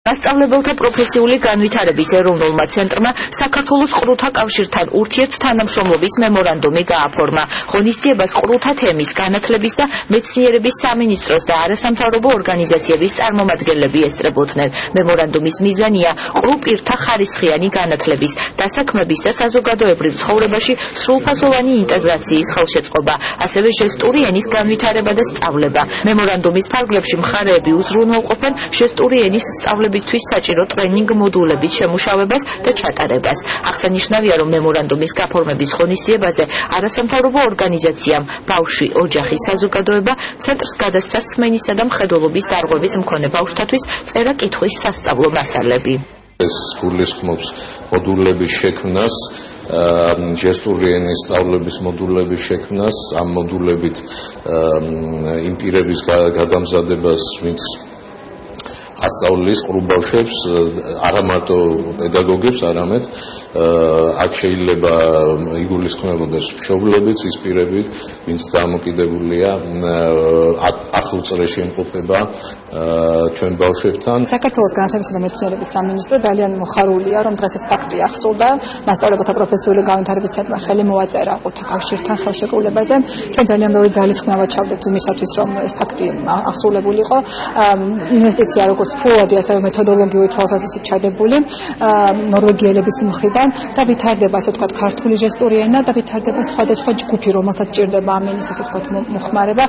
მასწავლებელთა პროფესიული განვითარების ეროვნულმა ცენტრმა საქართველოს ყრუთა კავშირთან ურთიერთთანამშრომლობის მემორანდუმი გააფორმა. ღონისძიებას ყრუთა თემის, განათლების და მეცნიერების სამინისტროს და არასამთავრობო ორგანიზაციების წარმომადგენლები ესწრებოდნენ. მემორანდუმის მიზანია ყრუ პირთა ხარისხიანი განათლების, დასაქმების და საზოგადოებრივ ცხოვრებაში სრულფასოვანი ინტეგრაციის ხელშეწყობა, ასევე ჟესტური ენის განვითარება და სწავლება. მემორანდუმის ფარგლებში მხარეები უზრუნველყოფენ ჟესტური ენის სწავლებისთვის საჭირო ტრენინგ მოდულების შემუშავებას და ჩატარებას. აღსანიშნავია, რომ მემორანდუმის გაფორმების ღონისძიებაზე არასამთავრობო ორგანიზაციამ ბავშვი ოჯახის საზოგადოება ცენტრს გადასცა სმენისა და მხედველობის დარღვევის მქონე ბავშვთათვის წერა-კითხვის სასწავლო მასალები. ეს გულისხმობს მოდულების შექმნას, ჟესტური ენის სწავლების მოდულების შექმნას, ამ მოდულებით იმ პირების გადამზადებას, ვინც ასწავლის ყრუ ბავშვებს, არა მარტო პედაგოგებს, არამედ აქ შეიძლება იგულისხმებოდეს მშობლებიც, ის პირები, ვინც დამოკიდებულია ახლო წრეში იმყოფება ჩვენ ბავშვებთან. საქართველოს განათლებისა და მეცნიერების სამინისტრო ძალიან მოხარულია, რომ დღეს ეს ფაქტი აღსრულდა. მასწავლებელთა პროფესიული განვითარების ცენტრმა ხელი მოაწერა ყრუთა კავშირთან ხელშეკრულებაზე. ჩვენ ძალიან ბევრი ძალისხმევა ვაჩავდეთ იმისათვის, რომ ეს ფაქტი აღსრულებულიყო. ინვესტიცია როგორც ფულადი, ასევე მეთოდოლოგიური თვალსაზრისით ჩადებული ნორვეგიელების მხრიდან და ვითარდება, ასე ვთქვათ, ქართული ჟესტური ენა და ვითარდება სხვადასხვა ჯგუფი, რომელსაც ჭირდება ამ ენის, ასე ვთქვათ, მოხმარება.